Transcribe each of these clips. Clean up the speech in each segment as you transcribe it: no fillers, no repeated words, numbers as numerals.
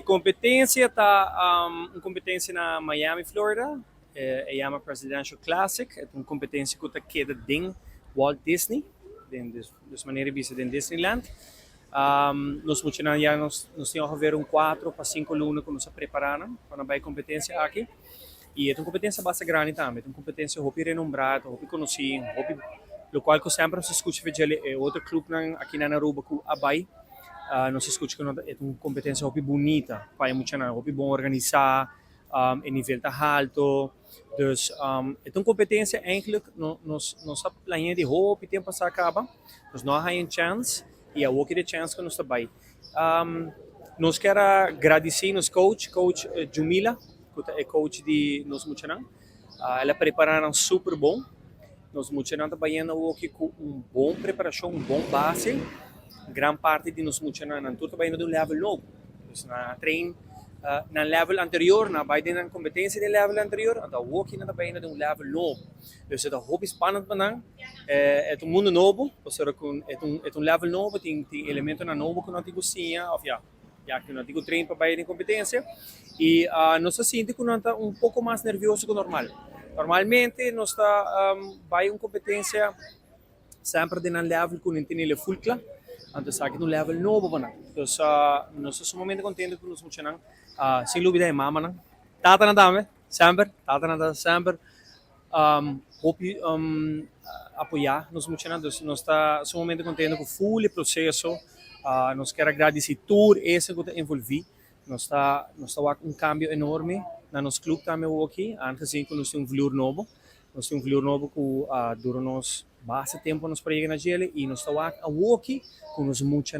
Competência está uma competência na Miami, Florida. É uma Presidential Classic. É uma competência que está queda dentro Walt Disney, de maneira vista dentro Disneyland. Nós muitos já nós temos a ver 4 para 5 alunos que nos preparando para a competência aqui. E é uma competência bastante grande também. É uma competência muito renombrada, muito conhecida, o qual que sempre se escuta é outro clube aqui na Aruba que Abai. Nós escuta que é uma competência muito bonita, para muito muito bom organizar, em nível tá alto. Dus é uma competência eigenlijk nós planeamos de hoop tempo passar acaba, nós não temos chance e a outra chance que nós está bem. Nós quero agradecer nos coach Jumila, que é coach de nós muito ela prepararam super bom. Nós muito trabalhando aqui com bom preparação, bom base. Gran parte de nós muito não tudo trabalhando de level novo. Dus na trein na level anterior, na bij de competência de level anterior, então o aqui na trabalhando de level novo. Dus é hobby spannend para é mundo novo, ou seja, é level novo, tem elemento na novo que não te cozinha, ou já que não te treino para bij de competência e nós se sente que não está pouco mais nervioso que o normal. Normalmente nós está vai competência sempre de um level que não tem ele full claro. Então, sabe que no level novo, né? Então, nós somos muito contentes com nós funcionando. Sem dúvida, é mama, né? Tata na dame, sempre, tata na dame, sempre. Hope apoiar nós funcionando. Nós somos muito contentes com o full processo. Nós queremos agradecer tudo isso que está envolvido. Nós está com cambio enorme na nosso clube também aqui. Antes que nós temos valor novo. Nós temos valor novo que dura nos bastante tempo nos projetos na gele e nós estamos aqui com os muitos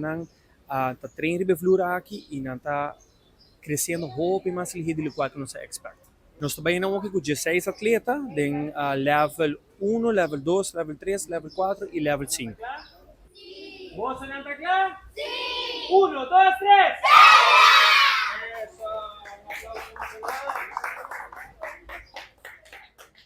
tá treinando de valor aqui e não tá crescendo roupa mais ligeiro do que nós é expert. Nós estamos aqui com 16 atletas em level 1, level 2, level 3, level 4 e level 5. Você não está claro? Sim! 1, 2, 3!